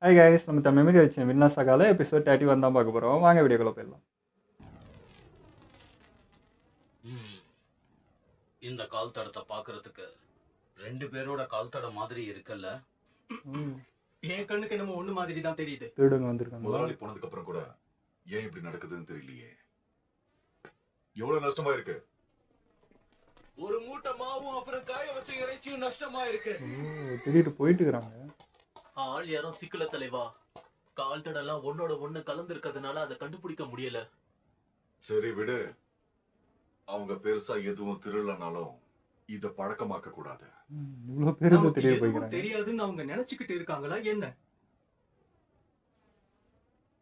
Hi guys, நம்ம memory வச்சு வின்னா சகால episode 31 தான் பார்க்க போகிறோம். வாங்க வீடியோக்குள்ள போயிடலாம். இந்த கால் தடத்தை பார்க்கறதுக்கு ரெண்டு பேரோட கால் தடம் மாதிரி இருக்குல்ல? என் கண்ணுக்கு என்னமோ ஒண்ணு மாதிரி தான் தெரியுது. திருடுங்க வந்திருக்காங்க. முதலாளி போனதுக்கு அப்புறம் கூட ஏன் இப்படி நடக்குதுன்னு தெரியலையே. எவ்வளவு நஷ்டமா இருக்கு? ஒரு மூட்டை மாவும் அப்புறம் காய வச்ச இறைச்சியும் நஷ்டமா இருக்கு. திருட்டு போயிட்டு இருக்காங்க. ஆள் யாரும் சிக்கல தலைவா. கால் தடெல்லாம் ஒன்னோட ஒண்ணு கலந்து இருக்கிறதுனால அதை கண்டுபிடிக்க முடியல. சரி விடு, அவங்க பெருசா எதுவும் திருடலனாலும் இத பழக்கமாக்க கூடாது. இவ்வளவு பேர் நமக்கு தெரிய எதுவும் போய்க்கிறாங்க. தெரியாதுன்னு அவங்க நினைச்சுக்கிட்டு இருக்காங்களா என்ன?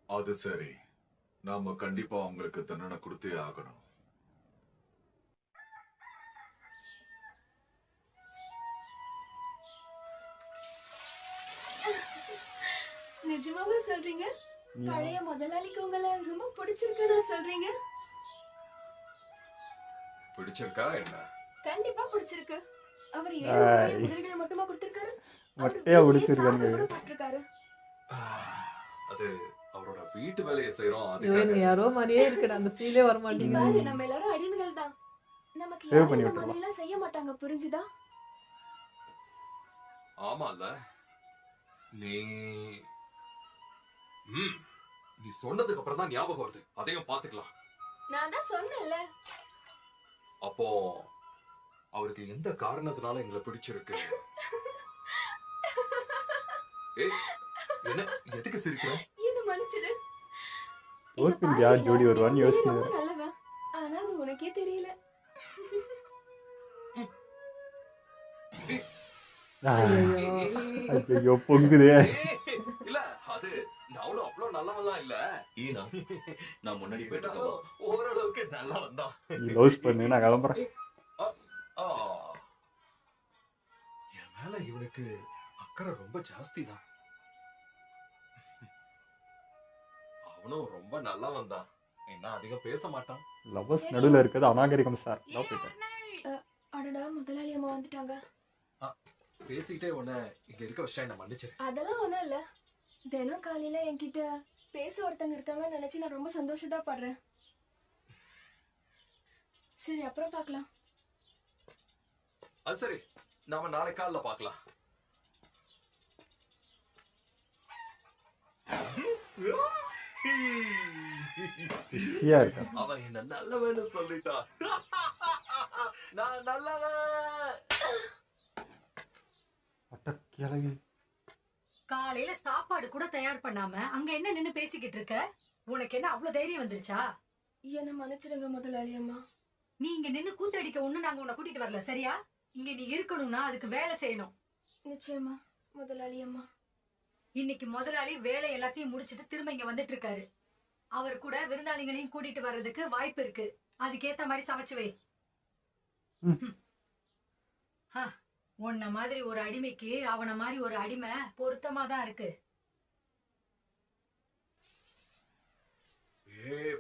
அது சரி, நாம கண்டிப்பா அவங்களுக்கு தண்டனை கொடுத்தே ஆகணும். நிஜமாவா சொல்றீங்க? பழைய முதலாளிக்கு உங்களை ரொம்ப பிடிச்சிருக்குன்னு சொல்றீங்க? பிடிச்சிருக்கா என்ன? கண்டிப்பா பிடிச்சிருக்கு. அவர் 7 குதிரைகள் மட்டுமா கொடுத்திருக்காரு? மட்டையா பிடிச்சிருக்காங்க. அது அவரோட வீட்டு வேலையை செய்யறோம். இவங்க யாரோ மாதிரியே இருக்குடா, அந்த ஃபீலே வர மாட்டேங்குது. பாரு, நம்ம எல்லாரும் அடிமைகள் தான். நமக்கு சேவ் யாரும் பண்ணி இந்த விட்டுறலாம். மாதிரிலாம் செய்ய மாட்டாங்க, புரிஞ்சுதா? ஆமால, நீ நீ சொன்னதுக்கு அப்புறம் தான் ஞாபகம் வருது. அதையும் பாத்துக்கலாம். நான் தான் சொன்னேன்ல. அப்போ அவருக்கு எந்த காரணத்தினால எங்களை பிடிச்சிருக்கு? ஏய், என்ன எதுக்கு சிரிக்கிற? என்ன மன்னிச்சிடு. தோற்பின் யார் ஜோடி வருவான்னு யோசனை. நல்லவன், ஆனா அது உனக்கே தெரியல. ஐயோ பொங்குதே. இல்ல, அது நானும் அவ்வளவு நல்லவன்லாம் இல்ல. ஈனா, நான் முன்னாடி போயிட்டு ஓரளவுக்கு நல்லா வந்தா. நீ லவ்ஸ் பண்ணு, நான் கிளம்புறேன். என் மேல இவனுக்கு அக்கறை ரொம்ப ஜாஸ்தி தான். அவனும் ரொம்ப நல்லா வந்தான். என்ன அதிகம் பேச மாட்டான். லவ்வர்ஸ் நடுவில் இருக்கிறது அநாகரிகம் சார். போயிட்டேன். அடடா, முதலாளி அம்மா வந்துட்டாங்க. பேசிக்கிட்டே உன்னை இங்க இருக்க வச்சா என்ன மன்னிச்சிரு. அதெல்லாம் ஒண்ணும் இல்ல. தினம் காலையில என்கிட்ட பேச ஒருத்தங்க இருக்காங்கன்னு நினைச்சு நான் ரொம்ப சந்தோஷமா படுறேன். சரி, அப்புறம் பார்க்கலாம். அது சரி, நாம நாளை காலைல பார்க்கலாம். அவன் என்ன நல்லவன்னு சொல்லிட்டா. நான் நல்லவன். காலையில சாப்பாடு கூட தயார் பண்ணாம அங்க என்ன நின்னு பேசிக்கிட்டு இருக்க? உனக்கு என்ன அவ்வளவு தைரியம் வந்துருச்சா? என்ன மன்னிச்சிடுங்க முதலாளி அம்மா. நீ இங்க நின்னு கூத்தடிக்க ஒண்ணு நாங்க உன்னை கூட்டிட்டு வரல, சரியா? இங்க நீ இருக்கணும்னா அதுக்கு வேலை செய்யணும். நிச்சயமா முதலாளி அம்மா. இன்னைக்கு முதலாளி வேலை எல்லாத்தையும் முடிச்சிட்டு திரும்ப இங்க வந்துட்டு இருக்காரு. அவர் கூட விருந்தாளிகளையும் கூட்டிட்டு வர்றதுக்கு வாய்ப்பு இருக்கு. அதுக்கேத்த மாதிரி சமைச்சு வை. உன்ன மாதிரி ஒரு அடிமைக்கு அவன மாதிரி ஒரு அடிமை பொருத்தமா தான் இருக்கு.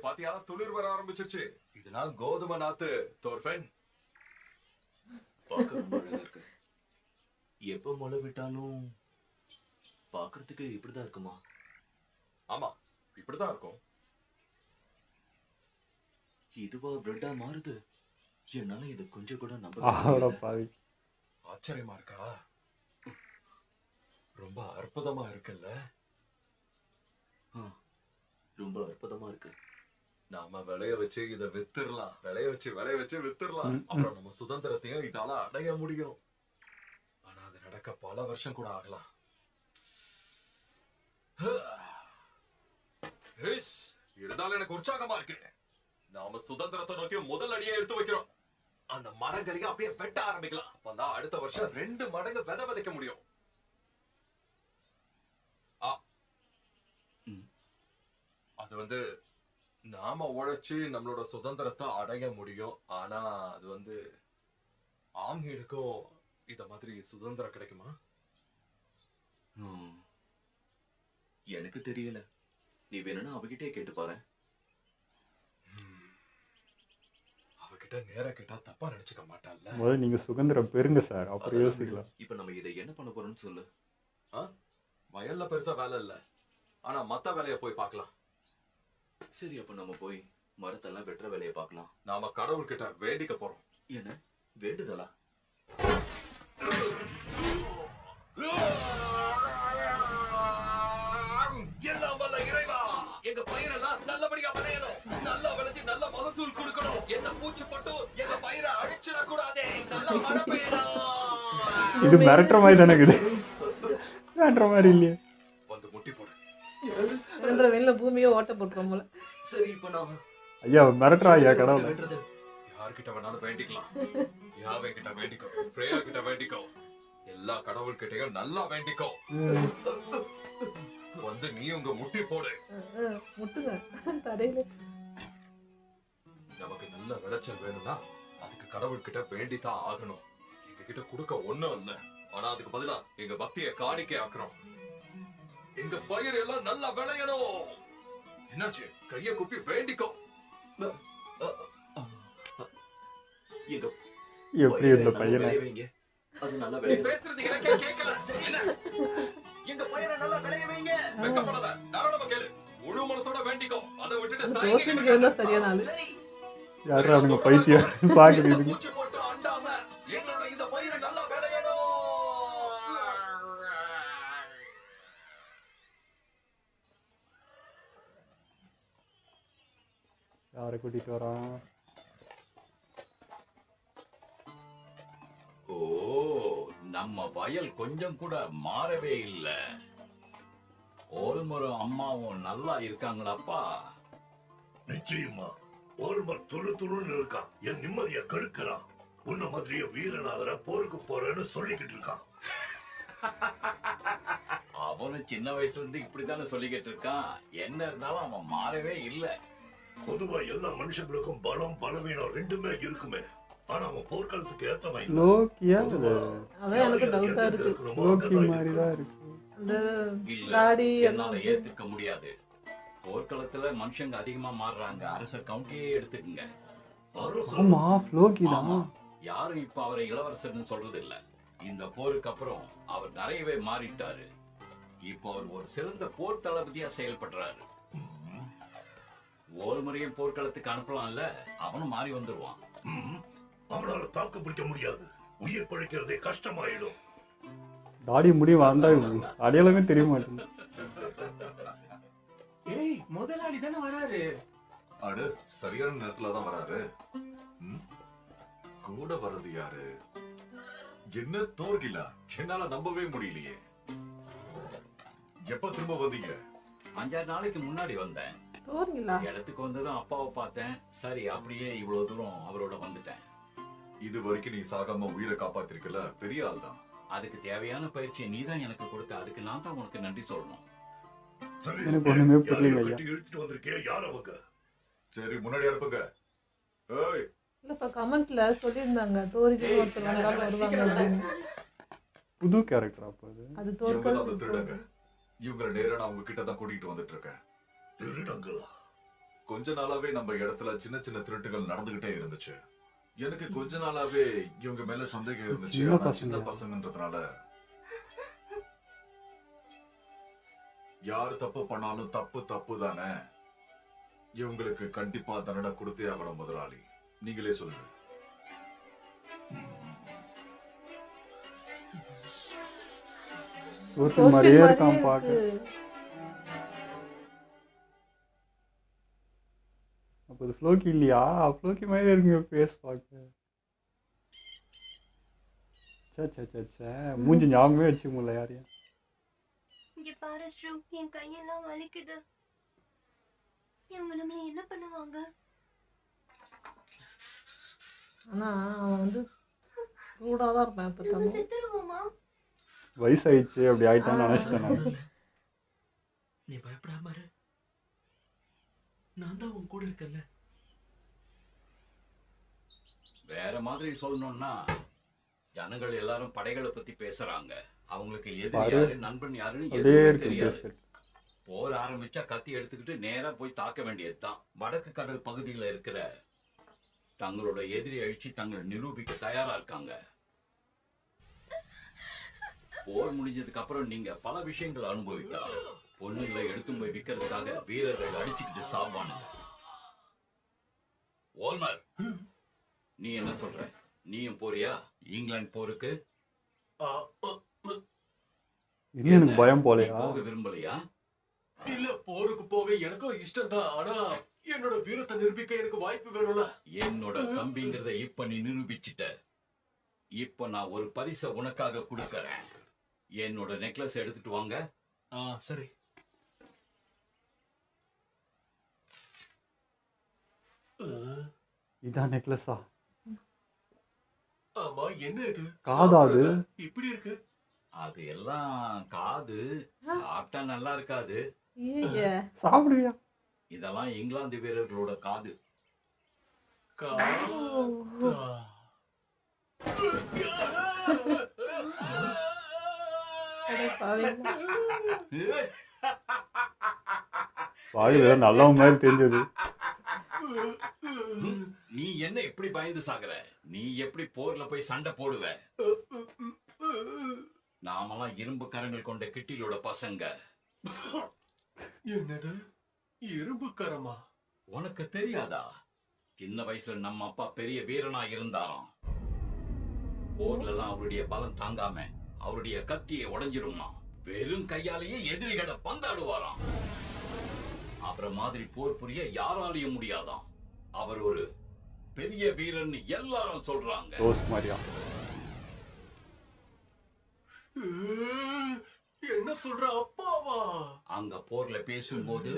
பாத்தியா, துளிர் வர ஆரம்பிச்சிருச்சு. இதனால் கோதுமை நாத்து தோர்ஃபன். பார்க்க ரொம்ப அழகா இருக்கு. எப்ப முளை விட்டாலும் பாக்குறதுக்கு இப்படிதான் இருக்குமா? ஆமா, இப்படிதான் இருக்கும். இதுவா பிரெட்டா மாறுது? என்னால இது கொஞ்சம் கூட நம்ப ஆச்சரியமா இருக்கா? ரொம்ப அற்புதமா இருக்குல்ல? ரொம்ப அற்புதமா இருக்கு. நாம விளைய வச்சு இத வித்துடலாம். விளைய வச்சு வித்துடலாம். அப்புறம் நம்ம சுதந்திரத்தையும் இதால அடைய முடியும். ஆனா அது நடக்க பல வருஷம் கூட ஆகலாம். இருந்தாலும் எனக்கு உற்சாகமா இருக்கு. நாம சுதந்திரத்தை நோக்கி முதல் அடியை எடுத்து வைக்கிறோம். அந்த மரங்களையும் அப்படியே வெட்ட ஆரம்பிக்கலாம். அப்பதான் அடுத்த வருஷம் 2 மடங்கு விதை விதைக்க முடியும். அது நாம உழைச்சு நம்மளோட சுதந்திரத்தை அடைய முடியும். ஆனா அது ஆண்களுக்கும் இத மாதிரி சுதந்திரம் கிடைக்குமா? எனக்கு தெரியல. நீ வேணும்னா அவகிட்டே கேட்டு பாரு. அவகிட்ட நேரா கேட்டா தப்பா நினைச்சுக்க மாட்டான்ல. முதல்ல நீங்க சுதந்திரம் பெறுங்க சார், அப்புறம் யோசிக்கலாம். இப்ப நம்ம இதை என்ன பண்ண போறோம்னு சொல்லு. வயல்ல பெருசா வேலை இல்ல, ஆனா மத்த வேலைய போய் பார்க்கலாம். சரி, அப்ப நம்ம போய் மரத்தெல்லாம் வெட்டுற வேலையை பார்க்கலாம். நாம கடவுள்கிட்ட வேண்டிக்க போறோம். என்ன வேண்டுதலா? எல்லாம் வல்ல இறைவா, எங்க பயிரெல்லாம் நல்லபடியா விளையணும், நல்லா விளைஞ்சு நல்ல மகசூல் கொடுக்கணும். எந்த பூச்சி பட்டும் எங்க பயிரை அழிச்சிடக்கூடாதே. நல்லா மழை பெய்யணும். இது மிரட்டுற மாதிரி தானே இருக்குது. மிரட்டுற மாதிரி இல்லையே. வந்து முட்டி போடு. வெளில பூமியே ஓட்ட போட்டுரும் போல. சரி, இப்ப நான் ஐயா மிரட்டுறா ஐயா கடவுள். வெட்டுறது. யார்கிட்ட வேணாலும் வேண்டிக்கலாம். யாவே கிட்ட வேண்டிக்கோ, பிரேயா கிட்ட வேண்டிக்கோ, எல்லா கடவுள் கிட்டயும் நல்லா வேண்டிக்கோ. வந்து நீ உங்க முட்டி போடு. முட்டுங்க தரையில. நமக்கு நல்ல விளைச்சல் வேணும்னா அதுக்கு கடவுள் கிட்ட வேண்டித்தான் ஆகணும். எங்க கிட்ட கொடுக்க ஒண்ணும் இல்ல, ஆனா அதுக்கு பதிலா எங்க பக்தியை காணிக்கை ஆக்குறோம். எங்க பயிர் எல்லாம் நல்லா விளையணும். என்னாச்சு? கைய குப்பி வேண்டிக்கோ. எங்க எப்படி இந்த பையனை விளைய வைங்க. அது நல்லா நீ விளையும். பேசுறது எனக்கே கேட்கல. சரியில்ல? எங்க பயிரை நல்லா விளைய வைங்க. வெக்கப்படாத, தாராளமா கேளு. முழு மனசோட வேண்டிக்கோ. அதை விட்டுட்டு அந்த தயங்கி தோசைக்கு இருந்தா சரியான ஆளு. சரி. யாரும் அதுங்க பைத்தியம் பாக்குறதுக்கு. பூச்சி போட்டு அண்டாம எங்களோட இந்த பயிரை நல்லா விளையணும். யாரை கூட்டிட்டு வரான்? ஓ, நம்ம வயல் கொஞ்சம் கூட மாறவே இல்ல. ஓல்மரும் அம்மாவும் நல்லா இருக்காங்களாப்பா? நிச்சயமா. ஓல்மர் துரு துருன்னு இருக்கான். என் நிம்மதியை கெடுக்கிறான். உன்ன மாதிரியே வீரனாகிற போருக்கு போறேன்னு சொல்லிக்கிட்டு இருக்கான். அவனும் சின்ன வயசுல இருந்து இப்படித்தானே சொல்லிக்கிட்டு இருக்கான். என்ன இருந்தாலும் அவன் மாறவே இல்ல. பொதுவா எல்லா மனுஷங்களுக்கும் பலம் பலவீனம் ரெண்டுமே இருக்குமே. ஆனா அவன் போர்க்களத்துக்கு ஏத்தவன் இல்ல. லோக்கியா இது? பொதுவா அதான் எனக்கு யார் டவுட்டா எங்க இருக்கு. இருக்கணுமோ லோக்கி அங்கதான் மாதிரி இருக்கணும். தான் இருக்கு. அந்த இல்ல, தாடி என்னால ஏத்துக்க முடியாது. போர்க்களத்துல மனுஷங்க அதிகமா மாறுறாங்க. அரசர் கவுண்டியே எடுத்துக்குங்க. அரசன் ஆமா லோக்கி தான். ஆமா, யாரும் இப்ப அவரை இளவரசர்னு சொல்றது இல்ல. இந்த போருக்கு அப்புறம் அவர் நிறையவே மாறிட்டாரு. இப்போ அவர் ஒரு சிறந்த போர் தளபதியா செயல்படுறாரு. ஓல்முறையும் போர்க்களத்துக்கு அனுப்பலாம்ல, அவனும் மாறி வந்துருவான். அவனால தாக்கு பிடிக்க முடியாது. உயிர் பழிக்கிறதே கஷ்டமாயிடும். தாடி முடி வந்தா அடையாளமே தெரிய மாட்டேங்குது. ஏய், முதலாளி தானே வராரு. அடு சரியான நேரத்துல தான் வராரு. ம்? கூட வர்றது யாரு? என்ன தோர்கிலா? என்னால நம்பவே முடியலையே. எப்ப திரும்ப வந்தீங்க? 5-6 நாளைக்கு முன்னாடி வந்தேன். தோறீங்களா? இடத்துக்கு வந்ததும் அப்பாவை பார்த்தேன். சரி, அப்படியே இவ்வளவு தூரம் அவரோட வந்துட்டேன். இது வரைக்கும் நீ சாகாம உயிரை காப்பாத்திருக்கல, பெரிய ஆள் தான். அதுக்கு தேவையான பயிற்சியை நீதான் எனக்கு கொடுத்த. அதுக்கு நான் தான் உனக்கு நன்றி சொல்லணும். சரி, எனக்கு ஒண்ணுமே யாரையோ புரியல ஐயா. கட்டி இழுத்துட்டு வந்திருக்கே, யார் அவங்க? சரி, முன்னாடி அனுப்புங்க. ஏய், இல்லப்பா கமெண்ட்ல சொல்லியிருந்தாங்க தோரிக்கு ஒருத்தர் வந்தாலும் வருவாங்க அப்படின்னு. புது கேரக்டர் அப்போ அது. அது இவங்க தான் அந்த தோற்கல் திருடங்க. இவங்களை நேரா நான் உங்க கிட்ட தான் கூட்டிட்டு வந்துட்டு இருக்கேன். திருடங்களா? கொஞ்ச நாளாவே நம்ம இடத்துல சின்ன சின்ன திருட்டுகள் நடந்துகிட்டே இருந்துச்சு. எனக்கு கொஞ்ச நாளாவே இவங்க மேல சந்தேகம் இருந்துச்சு. சின்ன ஆனா சின்ன பசங்க. பசங்கன்றதுனால யாரு தப்பு பண்ணாலும் தப்பு தப்பு தானே. இவங்களுக்கு கண்டிப்பா தண்டனை கொடுத்தே ஆகணும். முதலாளி, நீங்களே சொல்லுங்க. தோற்று மாதிரியே இருக்கான் பாக்க. அப்போ இது ஃப்ளோக்கி இல்லையா? ஃப்ளோக்கி மாதிரியே இருக்குங்க ஃபேஸ் பார்க்க. சே மூஞ்சி ஞாபகமே வச்சுக்க முடியல யாரையும். இங்க பாரு ஸ்ரூ, என் கையெல்லாம் வலிக்குது. இவங்க நம்மள என்ன பண்ணுவாங்க? ஆனா அவன் வந்து ரூடாதான் இருப்பான் இப்ப நம்ம தம்பி. செத்துருவோமா? வயசாயிடுச்சு அப்படி ஆயிட்டான்னு நினைச்சிட்டேன் நான். நீ பயப்படாம இரு. நான் தான் உன் கூட இருக்கேன்ல. வேற மாதிரி சொல்லணும்னா, ஜனங்கள் எல்லாரும் படைகளை பத்தி பேசுறாங்க. அவங்களுக்கு எதிரி பாரு. யாரு நண்பன் யாருன்னு அப்படியே எதுவுமே இருக்கு தெரியாது. பேஸ்கட். போர் ஆரம்பிச்சா கத்தி எடுத்துக்கிட்டு நேரா போய் தாக்க வேண்டியதுதான். வடக்கு கடல் பகுதியில் இருக்கிற தங்களோட எதிரி அழிச்சு தங்களை நிரூபிக்க தயாரா இருக்காங்க. போர் முடிஞ்சதுக்கு அப்புறம் நீங்க பல விஷயங்களை அனுபவிக்கலாம். பொண்ணுங்களை எடுத்து போய் விற்கிறதுக்காக வீரர்கள் அடிச்சுக்கிட்டு சாவானுங்க. ஓல்மர், நீ என்ன சொல்ற? நீயும் போறியா இங்கிலாந்து போருக்கு? இன்னும் எனக்கு பயம் நீ போலையா? போக விரும்பலையா? இல்ல, போருக்கு போக எனக்கும் இஷ்டம் தான். ஆனா என்னோட வீரத்தை நிரூபிக்க எனக்கு வாய்ப்பு வேணும்ல. என்னோட தம்பிங்கிறத இப்ப நீ நிரூபிச்சிட்ட. இப்ப நான் ஒரு பரிசை உனக்காக கொடுக்கறேன். என்னோட நெக்லஸ் எடுத்துட்டு வாங்க. சரி. இதான் நெக்லஸா? ஆமா, என்ன இது? காதா அது? இப்படி இருக்கு. அது எல்லாம் காது. சாப்பிட்டா நல்லா இருக்காது. ஏங்க சாப்பிடுவியா? இதெல்லாம் இங்கிலாந்து வீரர்களோட காது. வாயில நல்லவன் மாதிரி தெரிஞ்சது. நீ என்ன இப்படி பயந்து சாகுற? நீ எப்படி போர்ல போய் சண்டை போடுவ? நாமெல்லாம் இரும்பு கரங்கள் கொண்ட கிட்டிலோட பசங்க. என்னது இரும்பு கரமா? உனக்கு தெரியாதா? சின்ன வயசுல நம்ம அப்பா பெரிய வீரனா இருந்தாராம். போர்ல தான் அவருடைய பலம் தாங்காம அவருடைய கத்தியை உடைஞ்சிருமா. வெறும் கையாலேயே எதிரிகளை பந்தாடுவாராம். அப்புறம் மாதிரி போர் புரிய யாராலையும் முடியாதாம். அவர் ஒரு பெரிய வீரன் எல்லாரும் சொல்றாங்க. ரோஸ் மாதிரியா? என்ன சொல்ற அப்பாவா? அங்க போர்ல பேசும்போது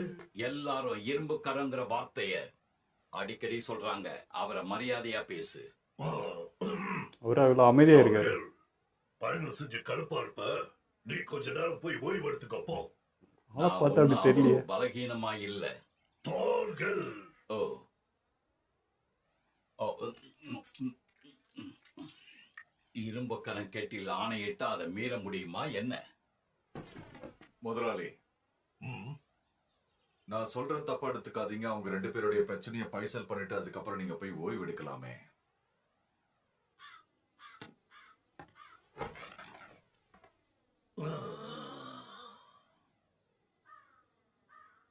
எல்லாரும் இரும்பு கரங்கிற வார்த்தைய அடிக்கடி சொல்றாங்க. அவரை மரியாதையா பேசு. ஒரு அவ்வளவு அமைதியா இருக்காரு. பயணம் செஞ்சு கடுப்பா இருப்ப, நீ கொஞ்ச நேரம் போய் ஓய்வு எடுத்துக்கப்போ. ஆளை பார்த்தா அப்படி தெரியல. பலகீனமா இல்ல. தோர்கள். ஓ ஓ, இரும்பு கரம் கேட்டில் ஆணையிட்டா அதை மீற முடியுமா என்ன? முதலாளி, நான் சொல்றது தப்பா எடுத்துக்காதீங்க. அவங்க 2 பேருடைய பிரச்சனையை பைசல் பண்ணிட்டு அதுக்கப்புறம் நீங்க போய் ஓய்வு எடுக்கலாமே.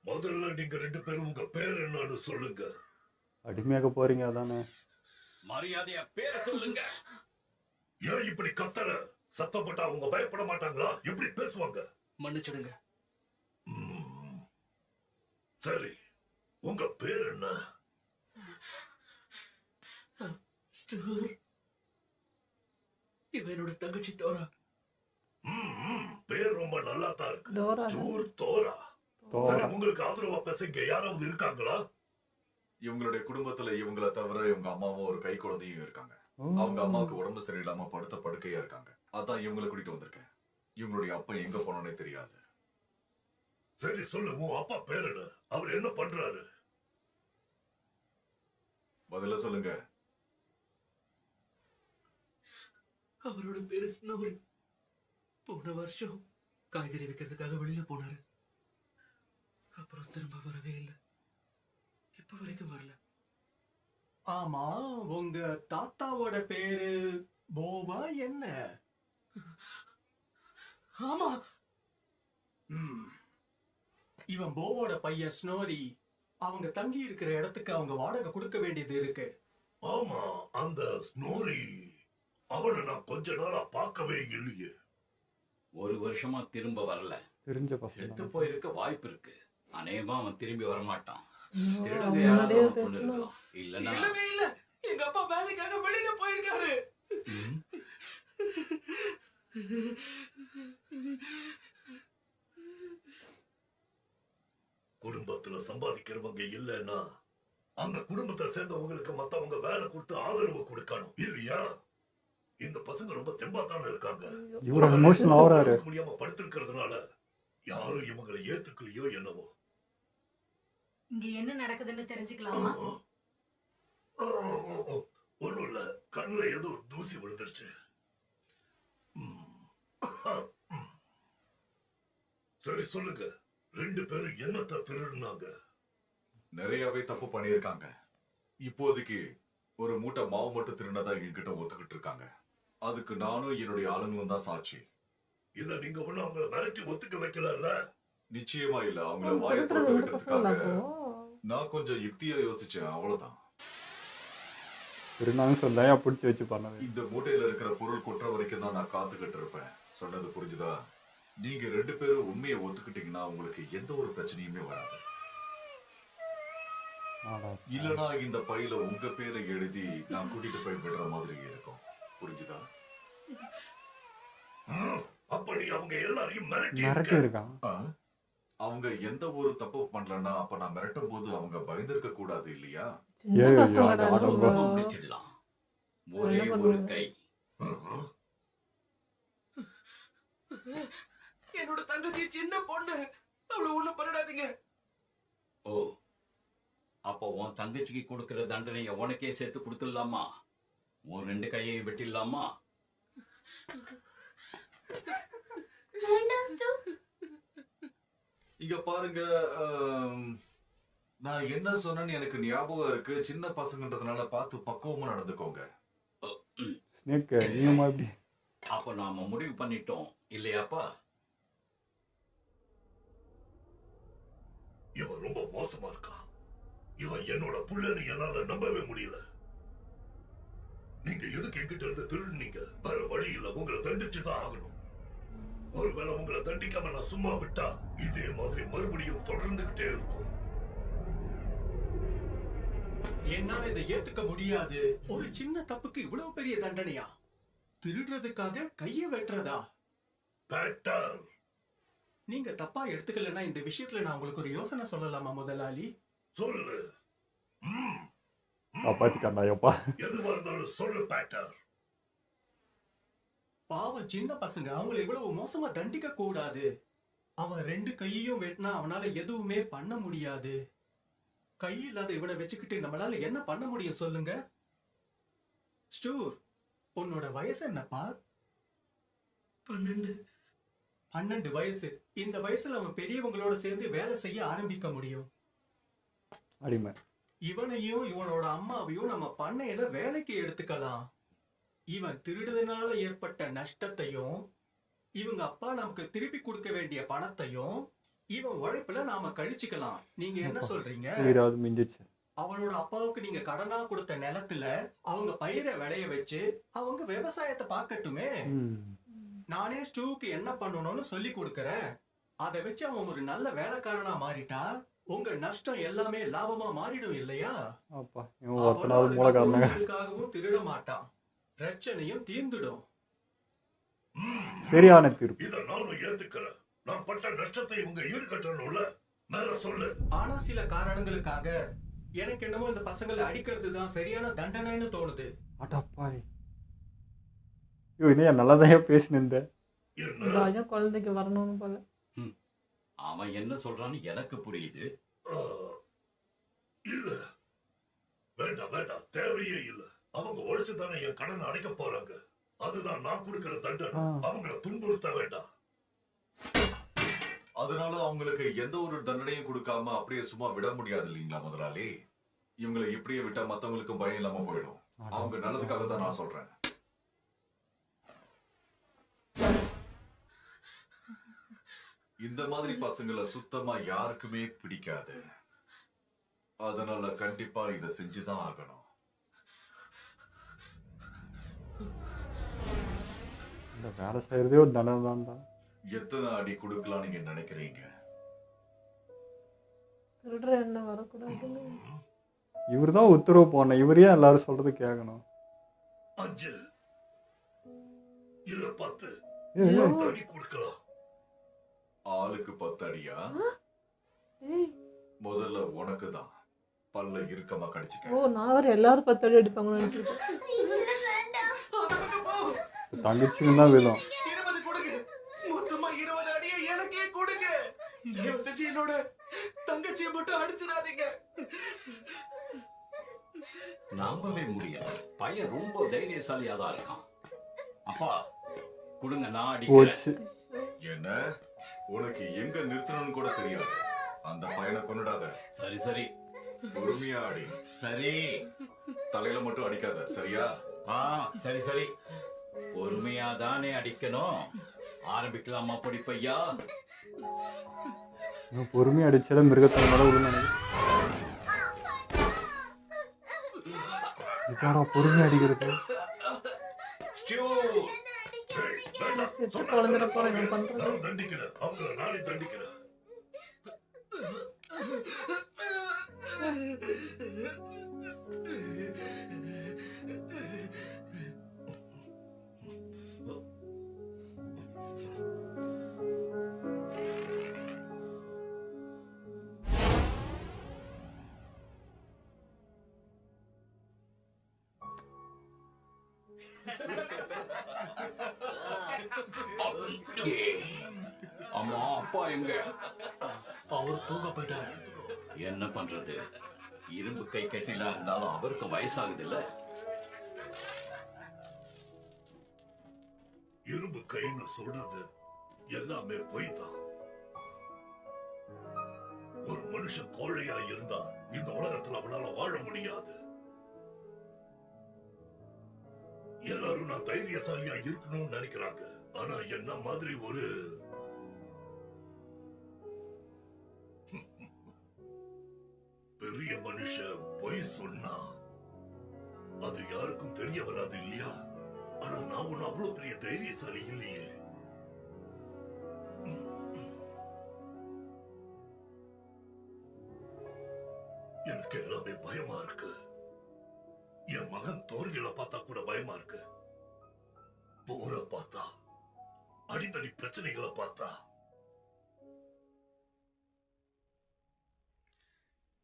முதல்ல நீங்க 2 பேரும் உங்க பேர் என்னன்னு சொல்லுங்க. அடிமையாக போறீங்க அதானே? மரியாதையா பேர் சொல்லுங்க. ஏன் இப்படி கத்தற? சத்தம் போட்டா அவங்க பயப்பட மாட்டாங்களா? எப்படி பேசுவாங்க? மன்னிச்சிடுங்க. சரி, உங்க பேர் என்ன? இவ என்னோட தங்கச்சி தோரா. பேர் ரொம்ப நல்லா தான் இருக்கு. டோரா. ஸ்டூர் தோரா. சரி, உங்களுக்கு ஆதரவா பேச இங்க யாராவது இருக்காங்களா? இவங்களுடைய குடும்பத்துல இவங்கள தவிர இவங்க அம்மாவும் ஒரு கை குழந்தையும் இருக்காங்க. அவங்க அம்மாவுக்கு உடம்பு சரியில்லாம படுத்த படுக்கையா இருக்காங்க. அதான் இவங்களை கூட்டிட்டு வந்திருக்கேன். இவங்களுடைய அப்பா எங்க போனோன்னே தெரியாது. சரி சொல்லு, உன் அப்பா பேர் என்ன? அவர் என்ன பண்றாரு? பதில சொல்லுங்க. அவரோட பேரு ஸ்னோரி. போன வருஷம் காய்கறி விற்கிறதுக்காக வெளியில போனாரு. அப்புறம் திரும்ப வரவே இல்லை. இப்ப வரைக்கும் வரல. ஆமா, உங்க தாத்தாவோட பேரு போவா என்ன? ஆமா. இவன் போவோட பையன் ஸ்னோரி. அவங்க தங்கி இருக்கிற இடத்துக்கு அவங்க வாடகை கொடுக்க வேண்டியது இருக்கு. ஆமா, அந்த ஸ்னோரி. அவனை நான் கொஞ்ச நாளா பார்க்கவே இல்லையே. ஒரு வருஷமா திரும்ப வரல. தெரிஞ்ச செத்து பசங்க. போயிருக்க வாய்ப்பு இருக்கு. அநேகமா அவன் திரும்பி வரமாட்டான். திருடங்க முன்னாடியே யாராவது அவன் கொண்டு பேசணும். இருக்கலாம். இல்லன்னா இல்லவே இல்ல. எங்க அப்பா வேலைக்காக வெளியில போயிருக்காரு. குடும்பத்துல சம்பாதிக்கிறவங்க இல்லைன்னா அந்த குடும்பத்தை சேர்ந்தவங்களுக்கு மத்தவங்க வேலை கொடுத்து ஆதரவு கொடுக்கணும் இல்லையா? இந்த பசங்க ரொம்ப தெம்பாத்தானே இருக்காங்க. இவரு எமோஷனல் ஆகுறாரு. முடியாம படுத்திருக்கிறதுனால யாரும் இவங்களை ஏத்துக்கலையோ என்னவோ. இங்க என்ன நடக்குதுன்னு தெரிஞ்சுக்கலாமா? ஒண்ணும் இல்ல, கண்ணுல ஏதோ தூசி விழுந்துருச்சு. சரி சொல்லுங்க, 2 பேரும் என்னத்தை திருடுனாங்க? நிறையவே தப்பு பண்ணியிருக்காங்க. இப்போதைக்கு ஒரு மூட்டை மாவு மட்டும் திருடினதா எங்ககிட்ட ஒத்துக்கிட்டு இருக்காங்க. அதுக்கு நானும் என்னுடைய ஆளுங்களும் தான் சாட்சி. இத நீங்க ஒண்ணு அவங்கள மிரட்டி ஒத்துக்க வைக்கல. நிச்சயமா இல்ல. அவங்கள அவங்க வாயை திருடுறது திறக்க இந்த பசங்களா வைக்கிறதுக்காக அப்போ? நான் கொஞ்சம் யுக்தியா யோசிச்சேன், அவ்வளவுதான். இருந்தாலும் சொல்லையா பிடிச்சி வச்சு பண்ணது. இந்த மூட்டையில இருக்கிற பொருள் கொட்டுற வரைக்கும் தான் நான் காத்துக்கிட்டு இருப்பேன். சொன்னது புரிஞ்சுதா? நீங்க 2 பேரும் உண்மையை ஒத்துக்கிட்டீங்கன்னா உங்களுக்கு எந்த ஒரு பிரச்சனையுமே வராது. இல்லனா இந்த பையில உங்க பேரை எழுதி நான் கூட்டிட்டு போய் விடுற மாதிரி இருக்கும். புரிஞ்சுதா? அப்படி அவங்க எல்லாரையும் மிரட்டி மிரட்டி இருக்கான். அவங்க எந்த ஒரு தப்பு பண்ணலன்னா அப்ப நான் மிரட்டும் போது அவங்க பயந்திருக்க கூடாது இல்லையா? சின்ன பசங்கடா சுலபமா இவங்க. முடிச்சிடலாம். ஒரே என்ன ஒரு பண்ணுவாங்க? கை. என்னோட தங்கச்சி சின்ன பொண்ணு, அவளை ஒண்ணும் பண்ணிடாதீங்க. ஓ, அப்போ உன் தங்கச்சிக்கு கொடுக்கிற தண்டனையை உனக்கே சேர்த்து கொடுத்துடலாமா? உன் 2 கையை வெட்டிடலாமா? வேண்டாம் ஸ்டூ. இங்க பாருங்க, நான் என்ன சொன்னேன்னு எனக்கு ஞாபகம் இருக்கு. சின்ன பசங்கன்றதுனால பார்த்து பக்குவமா நடந்துக்கோங்க. ஸ்னேக் நீங்கம்மா எப்படி? அப்போ நாம முடிவு பண்ணிட்டோம் இல்லையாப்பா? இவன் ரொம்ப மோசமா இருக்கான். இவன் என்னோட புள்ளன்னு என்னால நம்பவே முடியல. நீங்க எதுக்கு என்கிட்ட இருந்து திருடுனீங்க? வேற வழி இல்ல, உங்களை தண்டிச்சுதான் ஆகணும். ஒருவேளை உங்களை தண்டிக்காம நான் சும்மா விட்டா இதே மாதிரி மறுபடியும் தொடர்ந்துகிட்டே இருக்கும். என்னால இதை ஏத்துக்க முடியாது. ஒரு சின்ன தப்புக்கு இவ்வளவு பெரிய தண்டனையா? திருடுறதுக்காக கைய வெட்டுறதா? பேட்டர், நீங்க தப்பா எடுத்துக்கலன்னா இந்த விஷயத்துல நான் உங்களுக்கு ஒரு யோசனை சொல்லலாமா முதலாளி? சொல்லு. காப்பாத்திட்டாண்டா எப்பா. எதுவா இருந்தாலும் சொல்லு பேட்டர். பாவம் சின்ன பசங்க, அவங்களை இவ்வளவு மோசமா தண்டிக்க கூடாது. அவன் 2 கையையும் வெட்டினா அவனால எதுவுமே பண்ண முடியாது. கை இல்லாத இவனை வச்சுக்கிட்டு நம்மளால என்ன பண்ண முடியும் சொல்லுங்க? ஸ்டூர், உன்னோட வயசு என்னப்பா? 12. 12 வயசு. இந்த வயசுல அவன் பெரியவங்களோட சேர்ந்து வேலை செய்ய ஆரம்பிக்க முடியும். அடிமை. இவனையும் இவனோட அம்மாவையும் நம்ம பண்ணையில வேலைக்கு எடுத்துக்கலாம். இவன் திருடுறதுனால ஏற்பட்ட நஷ்டத்தையும் இவங்க அப்பா நமக்கு திருப்பி கொடுக்க வேண்டிய பணத்தையும் இவன் உழைப்புல நாம கழிச்சுக்கலாம். நீங்க என்ன சொல்றீங்க? உயிராவது மிஞ்சிச்சு. அவனோட அப்பாவுக்கு நீங்க கடனா கொடுத்த நிலத்துல அவங்க பயிரை விளைய வச்சு அவங்க விவசாயத்தை பார்க்கட்டுமே. நானே ஸ்டூவுக்கு என்ன பண்ணணும்னு சொல்லி கொடுக்கறேன். அதை வச்சு அவன் ஒரு நல்ல வேலைக்காரனா மாறிட்டா உங்க நஷ்டம் எல்லாமே லாபமா மாறிடும் இல்லையா? அப்பா இவன் ஒருத்தனாவது மூலக்காரனாக. அவனுக்காகவும் திருட மாட்டான். பிரச்சனையும் தீர்ந்துடும். சரியான தீர்ப்பு. இத நானும் ஏத்துக்கிறேன். நான் பட்ட நஷ்டத்தை இவங்க ஈடுகட்டணும்ல. மேல சொல்லு. ஆனா சில காரணங்களுக்காக எனக்கு என்னமோ இந்த பசங்களை அடிக்கிறது தான் சரியான தண்டனைன்னு தோணுது. அடப்பாவி. ஐயோ இன்னையா நல்லதான் பேசினிருந்த. பயம் குழந்தைக்கு வரணும்னு போல. அவன் என்ன சொல்றான்னு எனக்கு புரியுது. இல்ல, வேண்டாம் வேண்டாம், தேவையே இல்ல. அவங்க உழைச்சு தானே என் கடனை அடைக்க போறாங்க. அதுதான் நான் கொடுக்கிற தண்டனை. அவங்கள துன்புறுத்த வேண்டாம். அதனால அவங்களுக்கு எந்த ஒரு தண்டனையும் கொடுக்காம அப்படியே சும்மா விட முடியாது இல்லைங்களா முதலாளி? இவங்களை இப்படியே விட்டா மத்தவங்களுக்கும் பயம் இல்லாம போயிடும். அவங்க நல்லதுக்காக தான் நான் சொல்றேன். இந்த மாதிரி பசங்களை சுத்தமா யாருக்குமே பிடிக்காது. அதனால கண்டிப்பா இதை செஞ்சுதான் ஆகணும். இந்த வேலை செய்யறதே ஒரு தண்டனை தான்டா. எத்தனை அடி கொடுக்கலாம் நீங்க நினைக்கிறீங்க? திருடுற என்ன வரக்கூடாதுன்னு. இவரு தான் உத்தரவு போன. இவரே எல்லாரும் சொல்றது கேட்கணும். 5 இல்ல 10 ஏய், அடி கொடுக்கலாம். ஆளுக்கு 10 அடியா? முதல்ல உனக்கு தான். பல்ல இறுக்கமா கடிச்சுக்க. ஓ நான் வேற எல்லாரும் 10 அடி அடிப்பாங்கன்னு நினைச்சிருக்கேன். தங்கச்சிக்கு தான் விழும். 20 கொடுங்க. மொத்தமா 20 அடியை எனக்கே கொடுங்க. யோசிச்சு என்னோட தங்கச்சியை மட்டும் அடிச்சிடாதீங்க. நம்பவே முடியல. பையன் ரொம்ப தைரியசாலியா தான் இருக்கான். அப்பா கொடுங்க, நான் அடிக்கிறேன். என்ன உனக்கு எங்க நிறுத்தணும்னு கூட தெரியாது. அந்த பையனை கொன்னுடாத. சரி சரி, பொறுமையா அடி. சரி. தலையில மட்டும் அடிக்காத, சரியா? சரி சரி, பொறுமையா தானே அடிக்கணும். ஆரம்பிக்கலாமா பொடிப்பையா? பொறுமையாக அடிச்சாலும் மிருகத்தனோட விழுந்தானு. இதாடா பொறுமையாக அடிக்கிறது. குழந்தை போறேன் என்ன பண்றது? நான் தண்டிக்கிறேன், அவங்கள நானே தண்டிக்கிறேன். அம்மா அப்பா எங்க? அவர் தூங்க போயிட்டாரு. என்ன பண்றது? இரும்பு கை கட்டிலா இருந்தாலும் அவருக்கும் வயசாகுது இல்ல? இரும்பு கைன்னு சொல்றது எல்லாமே பொய் தான். ஒரு மனுஷன் கோழையா இருந்தா இந்த உலகத்துல அவனால வாழ முடியாது. எல்லாரும் நான் தைரியசாலியா இருக்கணும்னு நினைக்கிறாங்க. ஆனா என்ன மாதிரி ஒரு பெரிய மனுஷன் பொய் சொன்னா அது யாருக்கும் தெரிய வராது இல்லையா? ஆனா நான் ஒண்ணு அவ்வளவு பெரிய தைரியசாலி இல்லையே. எனக்கு எல்லாமே பயமா இருக்கு. என் மகன் தோர்களை பார்த்தா கூட பயமா இருக்கு. போற பார்த்தா, அடித்தடி பிரச்சனைகளை பார்த்தா.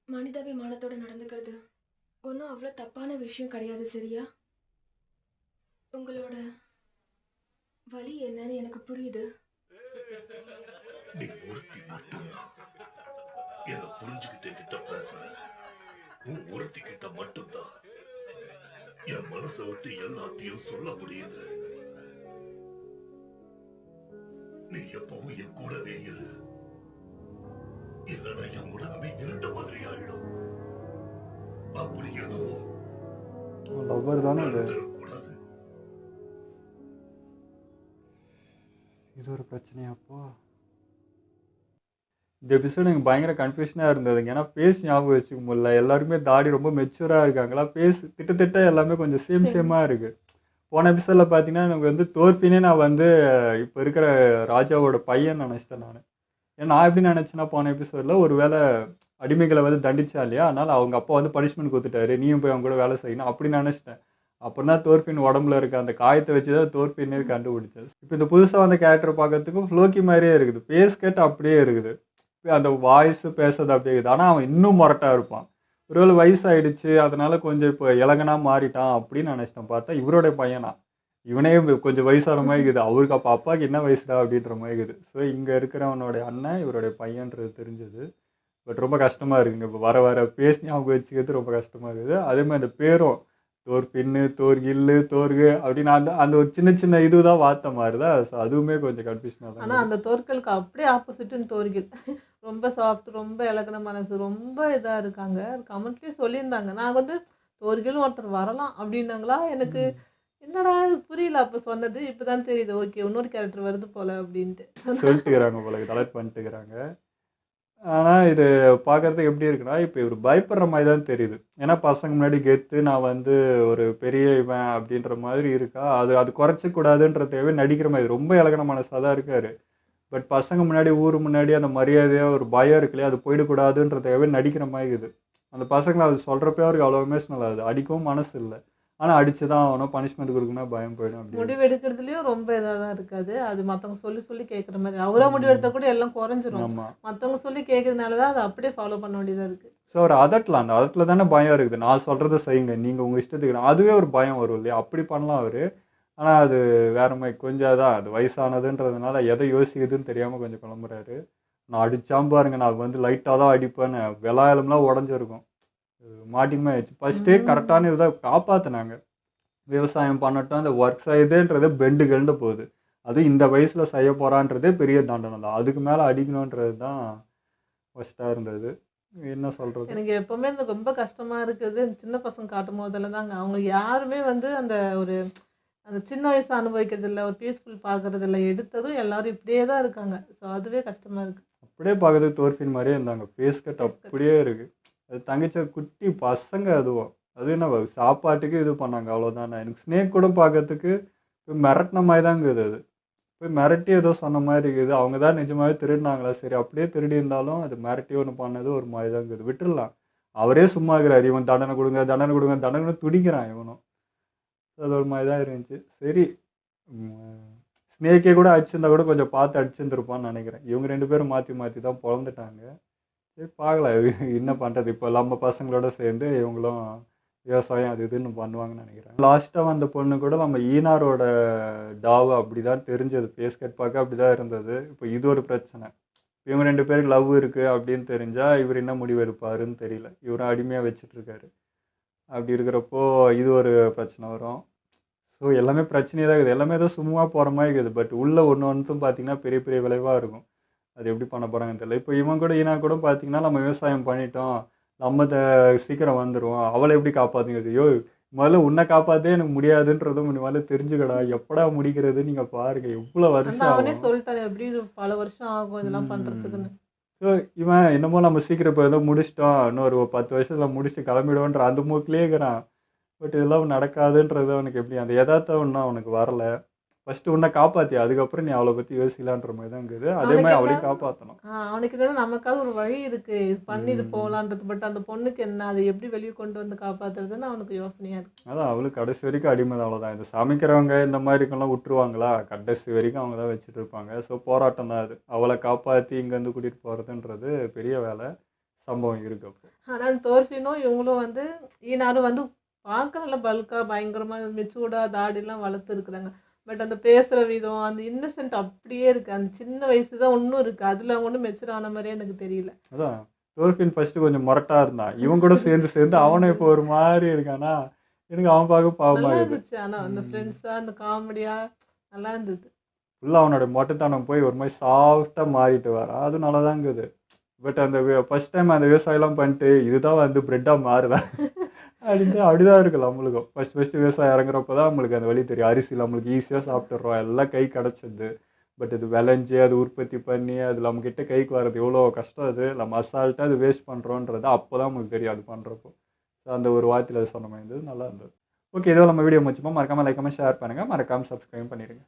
மனிதாபிமானத்தோட நடந்துக்கிறது ஒன்னும் அவ்வளவு தப்பான விஷயம் கிடையாது, சரியா? உங்களோட வலி என்னன்னு எனக்கு புரியுது. நீ ஒருத்தி மட்டும்தான் என்ன புரிஞ்சுக்கிட்டே கிட்ட பேசுற. உன் ஒருத்தி கிட்ட மட்டும்தான் என் மனசை விட்டு எல்லாத்தையும் சொல்ல முடியுது. நீ எப்பவும் என் கூடவே இரு. இல்லைன்னா என் உலகமே இருண்ட மாதிரி ஆயிடும். அப்படி எதுவும் லவ்வர் தானே அது. கூடாது. இது ஒரு பிரச்சனையாப்போ. இந்த எபிசோடு எனக்கு பயங்கர கன்ஃபியூஷனாக இருந்ததுங்க. ஏன்னா பேஸ் ஞாபகம் வச்சுக்க முடியல. எல்லாருமே தாடி ரொம்ப மெச்சூராக இருக்காங்களா. பேஸ் திட்டத்திட்ட எல்லாமே கொஞ்சம் சேமாக இருக்குது. போன எபிசோடில் பார்த்தீங்கன்னா எனக்கு வந்து தோற்பினே நான் வந்து இப்போ இருக்கிற ராஜாவோட பையன் நினச்சிட்டேன் நான். ஏன்னா நான் எப்படி நினச்சேன்னா போன எபிசோடில் ஒரு வேளை அடிமைகளை வந்து தண்டிச்சா இல்லையா, அதனால் அவங்க அப்பா வந்து பனிஷ்மெண்ட் கொடுத்துட்டாரு, நீயும் போய் அவங்க கூட வேலை செய்யணும் அப்படி நினச்சிட்டேன். அப்புறம் தான் தோற்பின் உடம்புல இருக்க அந்த காயத்தை வச்சு தான் தோற்பின்னே கண்டுபிடிச்சது. இப்போ இந்த புதுசாக வந்த கேரக்டர் பார்க்கறதுக்கும் ஃப்ளோக்கி மாதிரியே இருக்குது. பேஸ் கேட்டு அப்படியே இருக்குது, அந்த வாய்ஸு பேசுறது அப்படியே இருக்குது. ஆனால் அவன் இன்னும் முரட்டாக இருப்பான். ஒருவேளை வயசாகிடுச்சு அதனால் கொஞ்சம் இப்போ இளங்கனா மாறிட்டான் அப்படின்னு நினச்சிட்டேன். பார்த்தா இவரோட பையனா, இவனே கொஞ்சம் வயசான மாதிரி இருக்குது. அவருக்கு அப்போ அப்பாவுக்கு என்ன வயசுடா அப்படின்ற மாதிரி இருக்குது. ஸோ இங்கே இருக்கிறவனோட அண்ணன் இவருடைய பையன்றது தெரிஞ்சது. பட் ரொம்ப கஷ்டமாக இருக்குங்க. இப்போ வர வர பேசி ஞாபகம் வச்சுக்கிறது ரொம்ப கஷ்டமாக இருக்குது. அதே மாதிரி அந்த பேரும் தோர் பின்னு, தோர் கில்லு, தோர்கு அப்படின்னு அந்த ஒரு சின்ன சின்ன இது தான் வார்த்தை மாறுதா. ஸோ அதுவுமே கொஞ்சம் கன்ஃபியூஷனாக தான். ஆனால் அந்த தோற்களுக்கு அப்படியே ஆப்போசிட்டுன்னு தோர்கில் ரொம்ப சாஃப்ட், ரொம்ப இலக்கண மனசு, ரொம்ப இதாக இருக்காங்க. கமெண்ட்லேயும் சொல்லியிருந்தாங்க. நான் வந்து தோர்கிலும் ஒருத்தர் வரலாம் அப்படின்னாங்களா, எனக்கு என்னடா புரியல அப்போ சொன்னது. இப்போ தான் தெரியுது, ஓகே இன்னொரு கேரக்டர் வருது போல் அப்படின்ட்டு சொல்லிட்டுக்கிறாங்க போல, கலெக்ட் பண்ணிட்டுக்கிறாங்க. ஆனால் இது பார்க்குறதுக்கு எப்படி இருக்குன்னா, இப்போ இவர் பயப்படுற மாதிரி தான் தெரியுது. ஏன்னா பசங்க முன்னாடி கெத்து நான் வந்து ஒரு பெரிய இவன் அப்படின்ற மாதிரி இருக்கா. அது குறைச்சிக்கூடாதுன்ற தேவை நடிக்கிற மாதிரி ரொம்ப இலக்கண மனசாக தான் இருக்கார். பட் பசங்க முன்னாடி ஊர் முன்னாடி அந்த மரியாதையாக ஒரு பயம் இருக்கு இல்லையா, அது போயிடக்கூடாதுன்ற தேவை நடிக்கிற மாதிரி இருக்குது. அந்த பசங்களை அது சொல்கிறப்பே அவருக்கு அவ்வளோ எமோஷனல் ஆகுது. அடிக்கவும் மனசு இல்லை, ஆனால் அடிச்சு தான் ஆகணும், பனிஷ்மெண்ட் கொடுக்கணும், பயம் போயிடும். அப்படி முடிவு எடுக்கிறதுலையும் ரொம்ப இதாக தான் இருக்காது. அது மற்றவங்க சொல்லி சொல்லி கேட்குற மாதிரி. அவராக முடிவு எடுத்தால் கூட எல்லாம் குறைஞ்சிரும். ஆமாம், மற்றவங்க சொல்லி கேட்கறதுனால தான் அதை அப்படியே ஃபாலோ பண்ண வேண்டியதாக இருக்குது. ஸோ ஒரு அதட்டலாம், அந்த அதட்டில் தானே பயம் இருக்குது. நான் சொல்கிறத செய்யுங்க, நீங்கள் உங்கள் இஷ்டத்துக்கு, அதுவே ஒரு பயம் வரும் இல்லையா, அப்படி பண்ணலாம் அவர். ஆனால் அது வேற மாதிரி கொஞ்சம் தான், அது வயசானதுன்றதுனால எதை யோசிக்குதுன்னு தெரியாமல் கொஞ்சம் குழம்புறாரு. நான் அடித்தாம பாருங்க, நான் வந்து லைட்டாக தான் அடிப்பேன்னு வெளாயம்லாம் உடஞ்சிருக்கும். மாட்டியுமே ஆயிடுச்சு. ஃபஸ்ட்டே கரெக்டான இதை காப்பாற்றினாங்க. விவசாயம் பண்ணட்டும், அந்த ஒர்க் செய்யுதுன்றது பெண்டு கண்டு போகுது. அதுவும் இந்த வயசில் செய்ய போகிறான்றதே பெரிய தண்டனை தான். அதுக்கு மேலே அடிக்கணுன்றது தான் ஃபஸ்ட்டாக இருந்தது. என்ன சொல்கிறது, எனக்கு எப்போவுமே இந்த ரொம்ப கஷ்டமாக இருக்கிறது சின்ன பசங்க காட்டும் போதில் தாங்க. அவங்க யாருமே வந்து அந்த ஒரு அந்த சின்ன வயசு அனுபவிக்கிறது இல்லை, ஒரு பீஸ்ஃபுல் பார்க்கறது இல்லை, எடுத்ததும் எல்லாரும் இப்படியே தான் இருக்காங்க. ஸோ அதுவே கஷ்டமாக இருக்குது. அப்படியே பார்க்கறதுக்கு தோர்ஃபின் மாதிரியே இருந்தாங்க. ஃபேஸ் கட் அப்படியே இருக்குது. அது தங்கச்சி குட்டி பசங்க அதுவும். அது என்ன சாப்பாட்டுக்கு இது பண்ணாங்க அவ்வளோதானே. எனக்கு ஸ்னேக் கூட பார்க்கறதுக்கு மிரட்டின மாதிரி தான் இருக்குது. அது போய் மிரட்டி ஏதோ சொன்ன மாதிரி இருக்குது. அவங்க தான் நிஜமாவே திருடினாங்களா? சரி அப்படியே திருடி இருந்தாலும் அது மிரட்டி ஒன்று பண்ணது ஒரு மாதிரி தான் இருக்குது. விட்டுடலாம். அவரே சும்மா இருக்கிறார். இவன் தண்டனை கொடுங்க தண்டனை கொடுங்க தண்டனை துடிக்கிறான் இவனும். அது ஒரு மாதிரி தான் இருந்துச்சு. சரி ஸ்னேக்கே கூட அடிச்சிருந்தா கூட கொஞ்சம் பார்த்து அடிச்சிருந்துருப்பான்னு நினைக்கிறேன். இவங்க 2 பேரும் மாற்றி மாற்றி தான் பொழந்துட்டாங்க. சரி பார்க்கலாம் என்ன பண்ணுறது. இப்போ நம்ம பசங்களோட சேர்ந்து இவங்களும் விவசாயம் அது இதுன்னு பண்ணுவாங்கன்னு நினைக்கிறேன். லாஸ்ட்டாக வந்த பொண்ணு கூட நம்ம ஈனாரோட டாவு அப்படி தான் தெரிஞ்சது. ஃபேஸ் கட் பார்க்க அப்படி தான் இருந்தது. இப்போ இது ஒரு பிரச்சனை. இவங்க 2 பேருக்கு லவ் இருக்குது அப்படின்னு தெரிஞ்சால் இவர் என்ன முடிவு எடுப்பாருன்னு தெரியல. இவரும் அடிமையாக வச்சிட்ருக்காரு. அப்படி இருக்கிறப்போ இது ஒரு பிரச்சனை வரும். ஸோ எல்லாமே பிரச்சனையாக தான் இருக்குது. எல்லாமே ஏதோ சும்மா போகிற மாதிரி இருக்குது. பட் உள்ளே ஒன்றும் பார்த்தீங்கன்னா பெரிய பெரிய விளைவாக இருக்கும். அது எப்படி பண்ண போகிறாங்கன்னு தெரியல. இப்போ இவன் கூட ஈனா கூட பார்த்தீங்கன்னா நம்ம விவசாயம் பண்ணிட்டோம், நம்ம சீக்கிரம் வந்துடுவோம், அவளை எப்படி காப்பாற்றுங்கிறது. ஐயோ முதல்ல உன்னை காப்பாற்றே எனக்கு முடியாதுன்றதும் முதல்ல தெரிஞ்சுக்கடா. எப்படா முடிக்கிறது நீங்கள் பாருங்க எவ்வளோ வருஷம் அவனே ஆகும். சொல்லிட்டாரு எப்படி பல வருஷம் ஆகும் இதெல்லாம் பண்ணுறதுக்குன்னு. ஸோ இவன் என்னமோ நம்ம சீக்கிரம் இப்போ ஏதோ முடிச்சிட்டோம், இன்னொரு 10 வருஷத்தில் முடிச்சு கிளம்பிடுவோன்ற அந்த மூக்கிலே இருக்கிறான். பட் இதெல்லாம் நடக்காதுன்றது அவனுக்கு எப்படி அந்த யதார்த்தம் ஒன்றும் அவனுக்கு வரல. ஃபஸ்ட்டு உன்னை காப்பாற்றி அதுக்கப்புறம் நீ அவளை பற்றி யோசிக்கலான்ற மாதிரி தான் இருக்குது. அதே அவனுக்கு மாதிரி என்ன அவளையும் காப்பாற்றணும். அவனுக்கு என்னன்னா நமக்காவது ஒரு வழி இருக்குது, இது பண்ணி இது போகலான்றது. பட் அந்த பொண்ணுக்கு என்ன, அதை எப்படி வெளியே கொண்டு வந்து காப்பாற்றுறதுன்னு அவனுக்கு யோசனையாக இருக்குது. அதான் அவளுக்கு கடைசி வரைக்கும் அடிமை தான். அவ்வளோதான். இந்த சமைக்கிறவங்க இந்த மாதிரிக்கெல்லாம் விட்டுருவாங்களா? கடைசி வரைக்கும் அவங்க தான் வச்சுட்டு இருப்பாங்க. ஸோ போராட்டம் தான் அது. அவளை காப்பாற்றி இங்கேருந்து கூட்டிகிட்டு போகிறதுன்றது பெரிய வேலை சம்பவம் இருக்குது. அப்போ ஆனால் தோர்ஃபினும் இவங்களும் வந்து ஈனாரும் வந்து பார்க்க நல்லா பல்காக பயங்கரமாக மெச்சூர்டாக தாடிலாம் வளர்த்து இருக்கிறாங்க. பட் அந்த பேசுகிற விதம் அந்த இன்னசென்ட் அப்படியே இருக்குது. அந்த சின்ன வயசு தான் ஒன்றும் இருக்குது. அதில் அவங்க ஒன்றும் மெச்சூர் ஆன மாதிரியே எனக்கு தெரியல. அதான் தோர்ஃபின் ஃபஸ்ட்டு கொஞ்சம் முரட்டாக இருந்தான். இவன் கூட சேர்ந்து சேர்ந்து அவனும் இப்போ ஒரு மாதிரி இருக்கானா. எனக்கு அவன் பார்க்க பாவமாக நல்லா இருக்குது. இருந்துச்சு. ஆனால் அந்த ஃப்ரெண்ட்ஸாக அந்த காமெடியாக நல்லா இருந்தது. ஃபுல்லாக அவனோட மொட்டைத்தனம் போய் ஒரு மாதிரி சாஃப்டாக மாறிட்டு வரான். அது நல்லா தான் இருக்குது. பட் அந்த ஃபஸ்ட் டைம் அந்த விவசாயம்லாம் பண்ணிட்டு இதுதான் வந்து ப்ரெட்டாக மாறுதா அப்படின்ட்டு அப்படிதான் இருக்குது நம்மளுக்கும். ஃபஸ்ட்டு விவசாயம் இறங்குறப்ப தான் நம்மளுக்கு அந்த வழி தெரியும். அரிசி நம்மளுக்கு ஈஸியாக சாப்பிட்டுறோம், எல்லாம் கை கிடச்சிது. பட் இது விளைஞ்சி அது உற்பத்தி பண்ணி அது நம்மக்கிட்ட கைக்கு வர்றது எவ்வளோ கஷ்டம். அது நம்ம அசால்ட்டாக அது வேஸ்ட் பண்ணுறோன்றது அப்போ தான் நமக்கு தெரியும் அது பண்ணுறப்போ. ஸோ அந்த ஒரு வார்த்தையில் அது சொன்ன மாதிரி இருந்தது. நல்லா இருந்தது. ஓகே, இதோ நம்ம வீடியோ முடிச்சுப்போம். மறக்காமல் லைக் பண்ணி ஷேர் பண்ணுங்கள். மறக்காமல் சப்ஸ்கிரைப் பண்ணிடுங்க.